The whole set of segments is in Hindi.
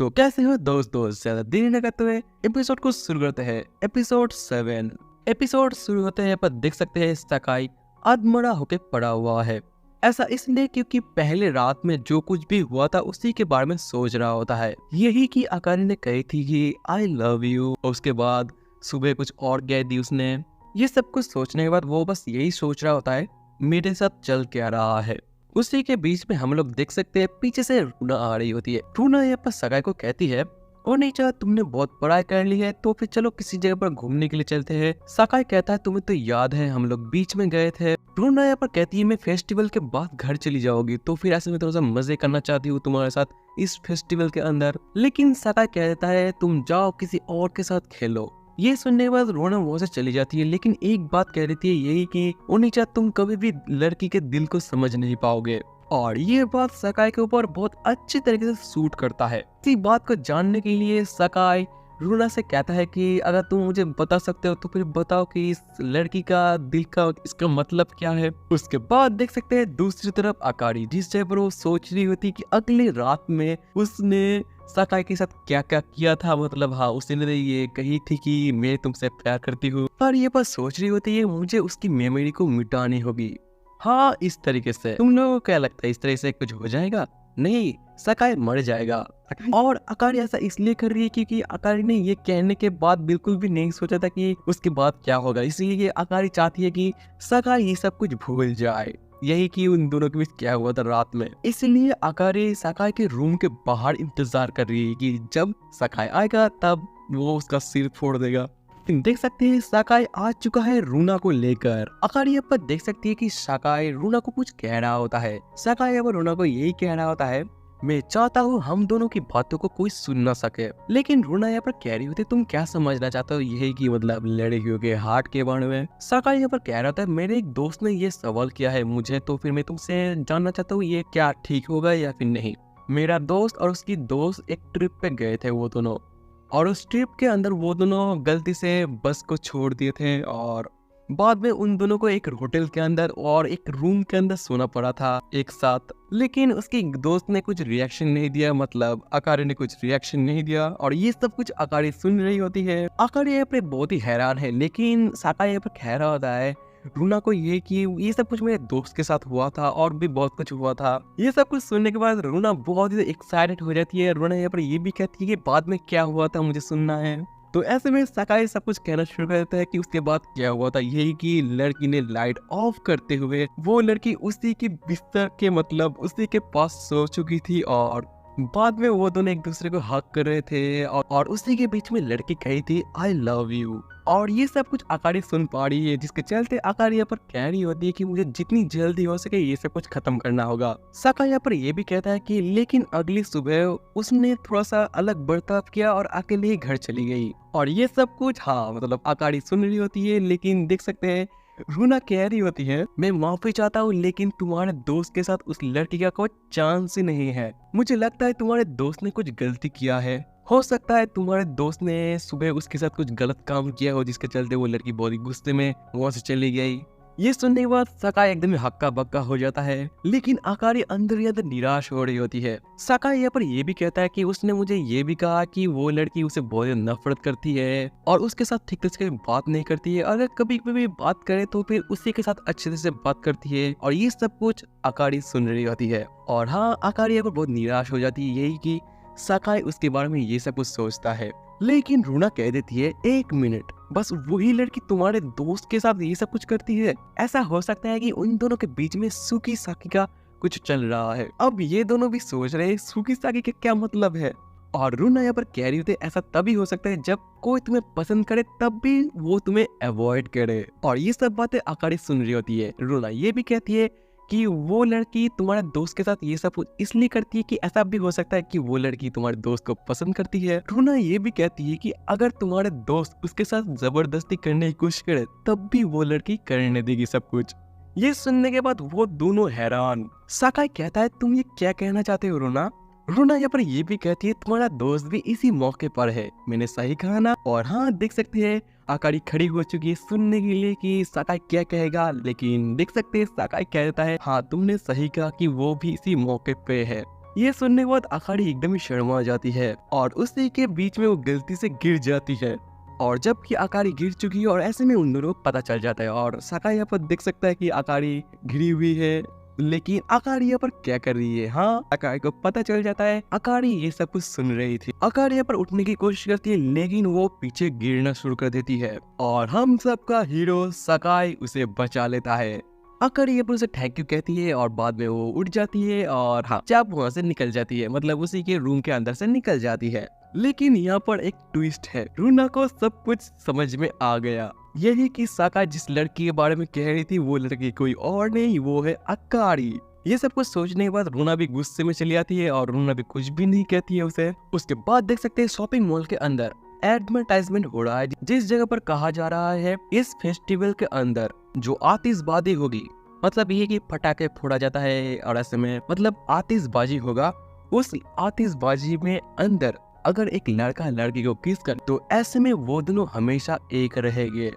तो कैसे हो दोस्तों, ज्यादा देर न करते हुए एपिसोड को शुरू करते हैं। एपिसोड 7। एपिसोड शुरू होते हैं पर देख सकते हैं सकाई अधमरा होके पड़ा हुआ है। ऐसा इसलिए क्योंकि पहले रात में जो कुछ भी हुआ था उसी के बारे में सोच रहा होता है। यही कि अकारी ने कही थी कि आई लव यू, और उसके बाद सुबह कुछ और कह दी उसने। ये सब कुछ सोचने के बाद वो बस यही सोच रहा होता है मेरे साथ चल क्या रहा है। उसी के बीच में हम लोग देख सकते हैं पीछे से रूना आ रही होती है। रूना यहाँ पर सगाई को कहती है और नहीं चाह तुमने बहुत पढ़ाई कर ली है तो फिर चलो किसी जगह पर घूमने के लिए चलते हैं। सकाई कहता है तुम्हें तो याद है हम लोग बीच में गए थे। रूना यहाँ पर कहती है मैं फेस्टिवल के बाद घर चली जाओगी तो फिर ऐसे में थोड़ा सा मजे करना चाहती हूँ तुम्हारे साथ इस फेस्टिवल के अंदर। लेकिन सकाई कहता है तुम जाओ किसी और के साथ खेलो। ये सुनने के बाद रोना वहां से चली जाती है, लेकिन एक बात कह देती है यही कि ओनिचा तुम कभी भी लड़की के दिल को समझ नहीं पाओगे। और ये बात सकाई के ऊपर बहुत अच्छी तरीके से सूट करता है। इसी बात को जानने के लिए सकाई रूना से कहता है कि अगर तुम मुझे बता सकते हो तो फिर बताओ कि इस लड़की का दिल का इसका मतलब क्या है। उसके बाद देख सकते हैं दूसरी तरफ अकारी जिस जगह पर वो सोच रही होती कि अगली रात में उसने सकाई के साथ क्या क्या किया था। मतलब हाँ, उसने ये कही थी कि मैं तुमसे प्यार करती हूँ, पर ये बस सोच रही होती है मुझे उसकी मेमोरी को मिटानी होगी। हाँ, इस तरीके से तुम लोगों को क्या लगता है इस तरह से कुछ हो जाएगा? नहीं, सकाई मर जाएगा। और अकारी ऐसा इसलिए कर रही है क्योंकि अकारी ने ये कहने के बाद बिल्कुल भी नहीं सोचा था कि उसके बाद क्या होगा। इसलिए अकारी चाहती है कि सकाई ये सब कुछ भूल जाए, यही कि उन दोनों के बीच क्या हुआ था रात में। इसलिए अकारी सकाई के रूम के बाहर इंतजार कर रही है कि जब सकाई आएगा तब वो उसका सिर फोड़ देगा। देख सकते हैं सकाई आ चुका है रूना को लेकर। अकारी यहाँ पर देख सकती है कि सकाई रूना को कुछ कह रहा होता है। सकाई यहाँ पर रूना को यही कह रहा होता है मैं चाहता हूँ हम दोनों की बातों को कोई सुन ना सके। लेकिन रूना यहाँ पर कह रही होती तुम क्या समझना चाहते हो, यही कि मतलब लड़कियों के हार्ट के बारे में। सकाई यहाँ पर कह रहा था मेरे एक दोस्त ने ये सवाल किया है मुझे, तो फिर मैं तुमसे जानना चाहता हूँ ये क्या ठीक होगा या फिर नहीं। मेरा दोस्त और उसकी दोस्त एक ट्रिप पे गए थे वो दोनों, और उस ट्रिप के अंदर वो दोनों गलती से बस को छोड़ दिए थे और बाद में उन दोनों को एक होटल के अंदर और एक रूम के अंदर सोना पड़ा था एक साथ। लेकिन उसकी दोस्त ने कुछ रिएक्शन नहीं दिया, मतलब अकारी ने कुछ रिएक्शन नहीं दिया, और ये सब कुछ अकारी सुन रही होती है। अकारी यहाँ पे बहुत ही हैरान है, लेकिन सकाई यहाँ पर कह रहा होता है रूना को ये कि ये सब कुछ मेरे दोस्त के साथ हुआ था और भी बहुत कुछ हुआ था। ये सब कुछ सुनने के बाद रूना बहुत ही एक्साइटेड हो जाती है। रूना यहाँ पर ये भी कहती है कि बाद में क्या हुआ था मुझे सुनना है। तो ऐसे में सकाई सब कुछ कहना शुरू कर देता है कि उसके बाद क्या हुआ था। यही कि लड़की ने लाइट ऑफ करते हुए वो लड़की उसी के बिस्तर के मतलब उसी के पास सो चुकी थी, और बाद में वो दोनों एक दूसरे को हक कर रहे थे और उसी के बीच में लड़की कही थी आई लव यू। और ये सब कुछ अकारी सुन पा रही है, जिसके चलते अकारी यहाँ पर कह रही होती है कि मुझे जितनी जल्दी हो सके ये सब कुछ खत्म करना होगा। सकाई यहाँ पर ये भी कहता है कि लेकिन अगली सुबह उसने थोड़ा सा अलग बर्ताव किया और अकेले ही घर चली गई। और ये सब कुछ हाँ मतलब अकारी सुन रही होती है, लेकिन देख सकते हैं रूना कह रही होती है मैं माफी चाहता हूँ लेकिन तुम्हारे दोस्त के साथ उस लड़की का कोई चांस ही नहीं है। मुझे लगता है तुम्हारे दोस्त ने कुछ गलती किया है। हो सकता है तुम्हारे दोस्त ने सुबह उसके साथ कुछ गलत काम किया हो जिसके चलते वो लड़की बहुत ही गुस्से में वहां से चली गई। ये सुनने के बाद सकाई एकदम हक्का बक्का हो जाता है, लेकिन अकारी अंदर ही अंदर निराश हो रही होती है। सकाई यहाँ पर ये भी कहता है कि उसने मुझे ये भी कहा कि वो लड़की उसे बहुत नफरत करती है और उसके साथ ठीक से बात नहीं करती है। अगर कभी कभी बात करे तो फिर उसी के साथ अच्छे से बात करती है, और ये सब कुछ अकारी सुन रही होती है। और हाँ, अकारी यहाँ पर बहुत निराश हो जाती है, यही कि सकाई उसके बारे में ये सब कुछ सोचता है। लेकिन रूना कह देती है एक मिनट, बस वही लड़की तुम्हारे दोस्त के साथ ये सब कुछ करती है? ऐसा हो सकता है कि उन दोनों के बीच में सुकी साकी का कुछ चल रहा है। अब ये दोनों भी सोच रहे हैं सुकी साकी का क्या मतलब है। और रूना यहाँ पर कह रही होती है ऐसा तभी हो सकता है जब कोई तुम्हें पसंद करे तब भी वो तुम्हें अवॉइड करे। और ये सब बातें अकारी सुन रही होती है। रूना ये भी कहती है कि वो लड़की तुम्हारे दोस्त के साथ ये सब इसलिए करती है कि ऐसा भी हो सकता है कि वो लड़की तुम्हारे दोस्त को पसंद करती है। रूना ये भी कहती है कि अगर तुम्हारे दोस्त उसके साथ जबरदस्ती करने की कोशिश करे तब भी वो लड़की करने देगी सब कुछ। ये सुनने के बाद वो दोनों हैरान। सकाई कहता है तुम ये क्या कहना चाहते हो रूना? रूना यहाँ पर ये भी कहती है तुम्हारा दोस्त भी इसी मौके पर है, मैंने सही कहा ना? और हाँ, देख सकते हैं अकारी खड़ी हो चुकी है सुनने के लिए कि सकाई क्या कहेगा। लेकिन देख सकते हैं सकाई कहता है हाँ तुमने सही कहा कि वो भी इसी मौके पे है। ये सुनने के बाद अकारी एकदम ही शर्मा जाती है और उसी के बीच में वो गलती से गिर जाती है। और जबकि अकारी गिर चुकी है और ऐसे में उन दोनों को पता चल जाता है और सकाई यहाँ पर देख सकता है कि अकारी गिरी हुई है, लेकिन अकारी यहाँ पर क्या कर रही है। हाँ, अकारी को पता चल जाता है अकारी ये सब कुछ सुन रही थी। अकारी यहाँ पर उठने की कोशिश करती है लेकिन वो पीछे गिरना शुरू कर देती है और हम सबका हीरो सकाई उसे बचा लेता है। अकारी यहाँ पर उसे थैंक यू कहती है और बाद में वो उठ जाती है और हाँ, चाप वहाँ से निकल जाती है, मतलब उसी के रूम के अंदर से निकल जाती है। लेकिन यहाँ पर एक ट्विस्ट है, रूना को सब कुछ समझ में आ गया। यही कि साका जिस लड़की के बारे में कह रही थी वो लड़की कोई और नहीं, वो है अकारी। ये सब कुछ सोचने के बाद रूना भी गुस्से में चली आती है और रूना भी कुछ भी नहीं कहती है उसे। उसके बाद देख सकते हैं शॉपिंग मॉल के अंदर एडवर्टाइजमेंट हो रहा है जिस जगह पर कहा जा रहा है इस फेस्टिवल के अंदर जो आतिशबाजी होगी, मतलब ये कि पटाखे फोड़ा जाता है और ऐसे में मतलब आतिशबाजी होगा। उस आतिशबाजी में अंदर अगर एक लड़का लड़की को किस कर तो ऐसे में वो दोनों हमेशा एक रहेंगे।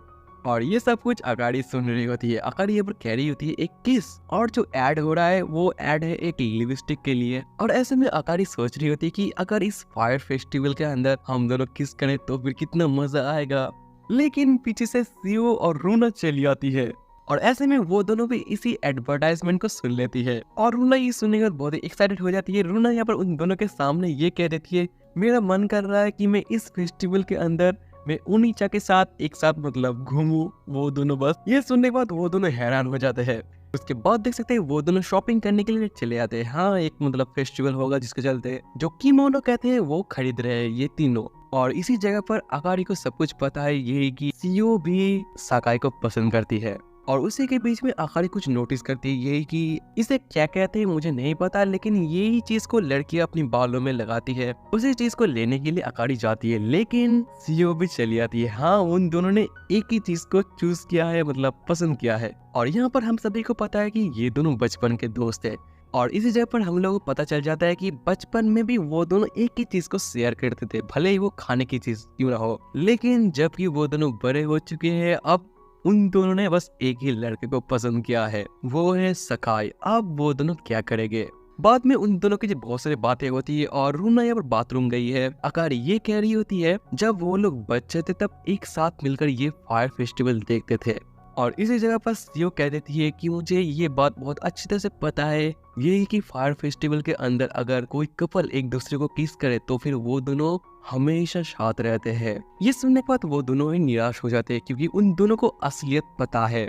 और ये सब कुछ अकारी सुन रही होती है। अकारी यहाँ पर कह रही होती है एक किस, और जो ऐड हो रहा है वो ऐड है एक लिपस्टिक के लिए। और ऐसे में अकारी सोच रही होती है कि अगर इस फायर फेस्टिवल के अंदर हम दोनों किस करें तो फिर कितना मजा आएगा। लेकिन पीछे से सीओ और रूना चली आती है और ऐसे में वो दोनों भी इसी एडवर्टाइजमेंट को सुन लेती है और रूना ये सुनने के बाद बहुत ही एक्साइटेड हो जाती है। रूना यहाँ पर उन दोनों के सामने ये कह देती है मेरा मन कर रहा है कि मैं इस फेस्टिवल के अंदर मैं उनीचा के साथ एक साथ मतलब घूमूं। वो दोनों बस ये सुनने के बाद वो दोनों हैरान हो जाते हैं। उसके बाद देख सकते हैं वो दोनों शॉपिंग करने के लिए चले आते हैं। हाँ, एक मतलब फेस्टिवल होगा जिसके चलते जो किमोनो कहते हैं वो खरीद रहे हैं ये तीनों। और इसी जगह पर अकारी को सब कुछ पता है ये कि सीओ भी सकाई को पसंद करती है और उसी के बीच में अकारी कुछ नोटिस करती है यही कि इसे क्या कहते हैं मुझे नहीं पता, लेकिन यही चीज को लड़कियां अपनी बालों में लगाती है। उसी चीज को लेने के लिए अकारी जाती है लेकिन सीओ भी चली आती है। हाँ, उन दोनों ने एक ही चीज को चूज किया है, मतलब पसंद किया है। और यहाँ पर हम सभी को पता है कि ये दोनों बचपन के दोस्त है और इसी जगह पर हम लोगों को पता चल जाता है कि बचपन में भी वो दोनों एक ही चीज को शेयर करते थे, भले ही वो खाने की चीज क्यों ना हो। लेकिन जबकि वो दोनों बड़े हो चुके हैं अब उन दोनों ने बस एक ही लड़के को पसंद किया है, वो है सकाई। अब वो दोनों क्या करेंगे। बाद में उन दोनों की जो बहुत सारी बातें होती है और रूना यहाँ पर बाथरूम गई है। अकारी ये कह रही होती है जब वो लोग बच्चे थे तब एक साथ मिलकर ये फायर फेस्टिवल देखते थे। और इसी जगह पर सीओ कह देती है कि मुझे ये बात बहुत अच्छी तरह से पता है यही कि फायर फेस्टिवल के अंदर अगर कोई कपल एक दूसरे को किस करे तो फिर वो दोनों हमेशा साथ रहते हैं। ये सुनने के बाद वो दोनों ही निराश हो जाते हैं क्योंकि उन दोनों को असलियत पता है।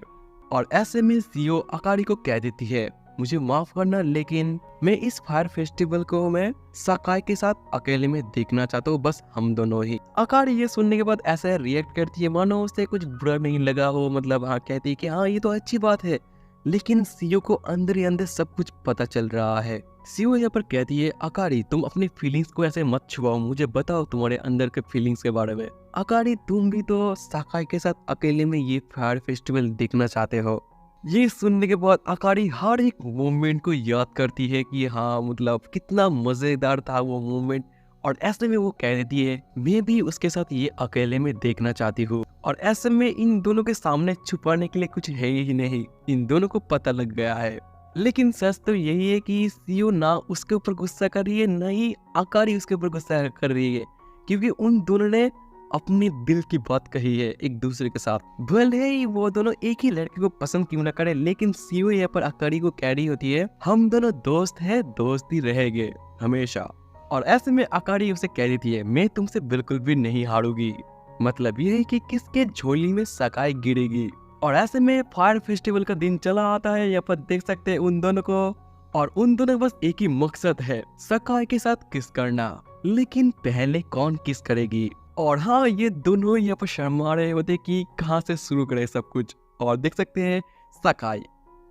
और ऐसे में सीओ अकारी को कह देती है मुझे माफ करना लेकिन मैं इस फायर फेस्टिवल को मैं सकाई के साथ अकेले में देखना चाहता हूँ, बस हम दोनों ही। अकारी ये सुनने के बाद ऐसा रिएक्ट करती है मानो उसे कुछ बुरा नहीं लगा हो, मतलब हाँ कहती है कि हाँ ये तो अच्छी बात है। लेकिन सीओ को अंदर ही अंदर सब कुछ पता चल रहा है। सीओ यहाँ पर कहती है अकारी तुम अपनी फीलिंग्स को ऐसे मत छुपाओ, मुझे बताओ तुम्हारे अंदर के फीलिंग्स के बारे में। अकारी तुम भी तो सकाई के साथ अकेले में ये फायर फेस्टिवल देखना चाहते हो। ये सुनने के बाद अकारी हर एक मोमेंट को याद करती है कि हाँ मतलब कितना मजेदार था वो मोमेंट। और ऐसे में वो कह देती है मैं भी उसके साथ ये अकेले में देखना चाहती हूँ। और ऐसे में इन दोनों के सामने छुपाने के लिए कुछ है ही नहीं, इन दोनों को पता लग गया है। लेकिन सच तो यही है कि सीओ ना उसके ऊपर गुस्सा कर रही है ना ही अकारी उसके ऊपर गुस्सा कर रही है, क्योंकि उन दोनों ने अपनी दिल की बात कही है एक दूसरे के साथ। भले ही वो दोनों एक ही लड़के को पसंद क्यों ना करे, लेकिन सीओ यहाँ पर अकारी को कह रही होती है हम दोनों दोस्त हैं, दोस्ती रहेंगे हमेशा। और ऐसे में अकारी उसे कह देती है मैं तुमसे बिल्कुल भी नहीं हारूंगी, मतलब ये है कि किसके झोली में सकाई गिरेगी। और ऐसे में फायर फेस्टिवल का दिन चला आता है। यहाँ पर देख सकते हैं उन दोनों को, और उन दोनों बस एक ही मकसद है सकाई के साथ किस करना। लेकिन पहले कौन किस करेगी। और हाँ, ये दोनों यहाँ पर शर्मा रहे होते कि कहाँ से शुरू करे सब कुछ। और देख सकते हैं सकाई,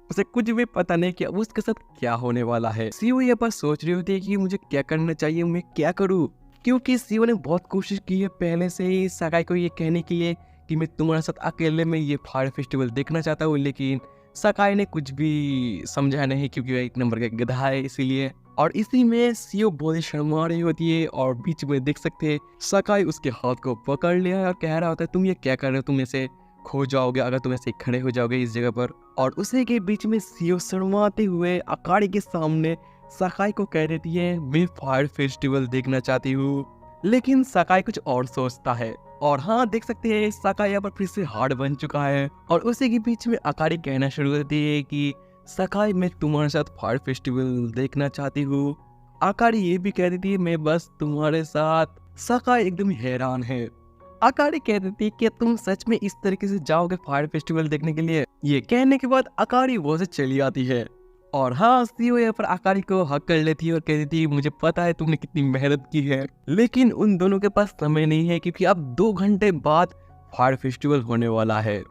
उसे कुछ भी पता नहीं कि उसके साथ क्या होने वाला है। सीओ यहाँ पर सोच रही होती है कि मुझे क्या करना चाहिए, मैं क्या करूँ, क्योंकि सीओ ने बहुत कोशिश की है पहले से ही सकाई को ये कहने के लिए कि मैं तुम्हारे साथ अकेले में ये फायर फेस्टिवल देखना चाहता हूँ, लेकिन सकाई ने कुछ भी समझा नहीं क्योंकि वह एक नंबर का गधा है इसीलिए। और इसी में सीओ बहुत ही शर्मा रही होती है और बीच में देख सकते हैं सकाई उसके हाथ को पकड़ लिया है और कह रहा होता है तुम ये क्या कर रहे हो, तुम ऐसे खो जाओगे अगर तुम ऐसे खड़े हो जाओगे इस जगह पर। और उसी के बीच में सीओ शर्माते हुए अकारी के सामने सकाई को कह देती है मैं फायर फेस्टिवल देखना चाहती हूँ। लेकिन सकाई कुछ और सोचता है। और हाँ, देख सकते हैं सकाई यहाँ पर फिर से हार्ड बन चुका है। और उसी के बीच में अकारी कहना शुरू करती है कि सकाई मैं तुम्हारे साथ फायर फेस्टिवल देखना चाहती हूँ। अकारी ये भी कह देती है मैं बस तुम्हारे साथ। सकाई एकदम हैरान है। अकारी कह देती है कि तुम सच में इस तरीके से जाओगे फायर फेस्टिवल देखने के लिए। ये कहने के बाद अकारी वो से चली आती है। और हाँ, सीओ यहाँ पर अकारी को हक कर लेती है और कह देती है मुझे पता है तुमने कितनी मेहनत की है, लेकिन उन दोनों के पास समय नहीं है क्योंकि अब 2 घंटे बाद फायर फेस्टिवल होने वाला है।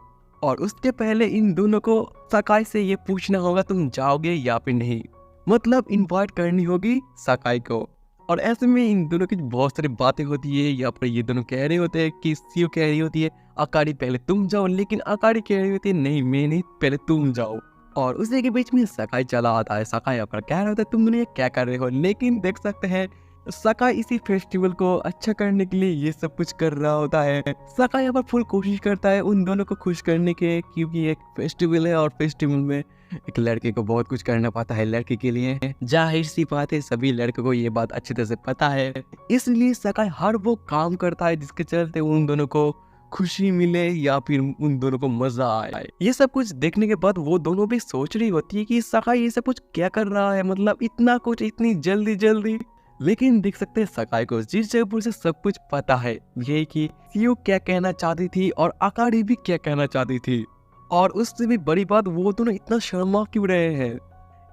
और उसके पहले इन दोनों को सकाई से ये पूछना होगा तुम जाओगे या फिर नहीं, मतलब इनवाइट करनी होगी सकाई को। और ऐसे में इन दोनों की बहुत सारी बातें होती है। यहाँ पर ये दोनों कह रहे होते हैं कि सीओ कह रही होती है अकारी पहले तुम जाओ, लेकिन अकारी कह रही होती है नहीं मैं नहीं, पहले तुम जाओ। और उसी के बीच में सकाई चला आता है। सकाई यहाँ पर कह रहा होता है तुम दोनों क्या कर रहे हो, लेकिन देख सकते हैं सकाई इसी फेस्टिवल को अच्छा करने के लिए ये सब कुछ कर रहा होता है। सकाई यहाँ पर फुल कोशिश करता है उन दोनों को खुश करने के, क्योंकि एक फेस्टिवल है और फेस्टिवल में एक लड़के को बहुत कुछ करना पड़ता है लड़की के लिए। जाहिर सी बात है सभी लड़कों को ये बात अच्छी तरह से पता है, इसलिए सकाई हर वो काम करता है जिसके चलते उन दोनों को खुशी मिले या फिर उन दोनों को मजा आए। ये सब कुछ देखने के बाद वो दोनों भी सोच रही होती है कि सकाई ये सब कुछ क्या कर रहा है, मतलब इतना कुछ इतनी जल्दी। लेकिन देख सकते हैं सकाई को जिस जगह से सब कुछ पता है, यही कि सीओ क्या कहना चाहती थी और अकारी भी क्या कहना चाहती थी। और उससे भी बड़ी बात वो दोनों इतना शर्मा क्यों रहे हैं,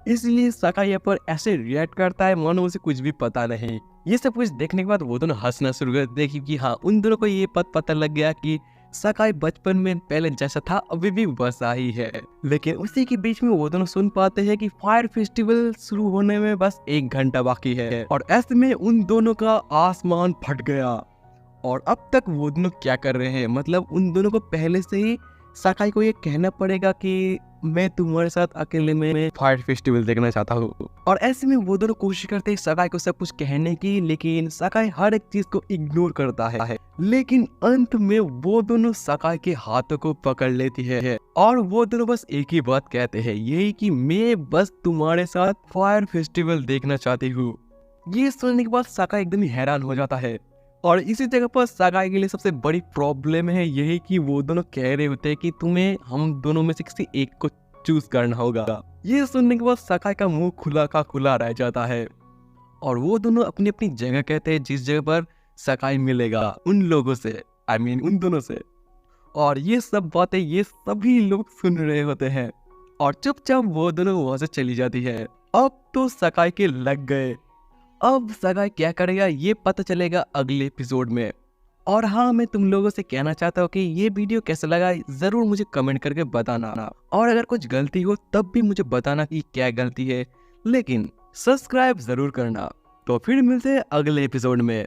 इसलिए सकाई यहाँ पर ऐसे रिएक्ट करता है मानो उसे कुछ भी पता नहीं। ये सब कुछ देखने के बाद वो दोनों हंसना शुरू कर देते कि हाँ उन दोनों को ये पता लग गया कि सकाई बचपन में पहले जैसा था अभी भी वैसा ही है। लेकिन उसी के बीच में वो दोनों सुन पाते हैं कि फायर फेस्टिवल शुरू होने में बस 1 घंटा बाकी है। और ऐसे में उन दोनों का आसमान फट गया। और अब तक वो दोनों क्या कर रहे हैं, मतलब उन दोनों को पहले से ही सकाई को ये कहना पड़ेगा कि मैं तुम्हारे साथ अकेले में फायर फेस्टिवल देखना चाहता हूँ। और ऐसे में वो दोनों कोशिश करते हैं सकाई को सब कुछ कहने की, लेकिन सकाई हर एक चीज को इग्नोर करता है। लेकिन अंत में वो दोनों सकाई के हाथों को पकड़ लेती है और वो दोनों बस एक ही बात कहते हैं, यही कि मैं बस तुम्हारे साथ फायर फेस्टिवल देखना चाहती हूँ। ये सुनने के बाद सकाई एकदम हैरान हो जाता है। और इसी जगह पर सकाई के लिए सबसे बड़ी प्रॉब्लम है यही कि वो दोनों कह रहे होते हैं कि तुम्हें हम दोनों में से किसी एक को चूज करना होगा। ये सुनने के बाद सकाई का मुंह खुला का खुला रह जाता है। और वो दोनों अपनी अपनी जगह कहते हैं जिस जगह पर सकाई मिलेगा उन लोगों से, उन दोनों से। और ये सब बातें ये सभी लोग सुन रहे होते हैं और चुपचाप वो दोनों वहां से चली जाती है। अब तो सकाई के लग गए। अब सकाई क्या करेगा ये पता चलेगा अगले एपिसोड में। और हाँ, मैं तुम लोगों से कहना चाहता हूँ कि ये वीडियो कैसा लगा जरूर मुझे कमेंट करके बताना। और अगर कुछ गलती हो तब भी मुझे बताना कि क्या गलती है, लेकिन सब्सक्राइब जरूर करना। तो फिर मिलते हैं अगले एपिसोड में।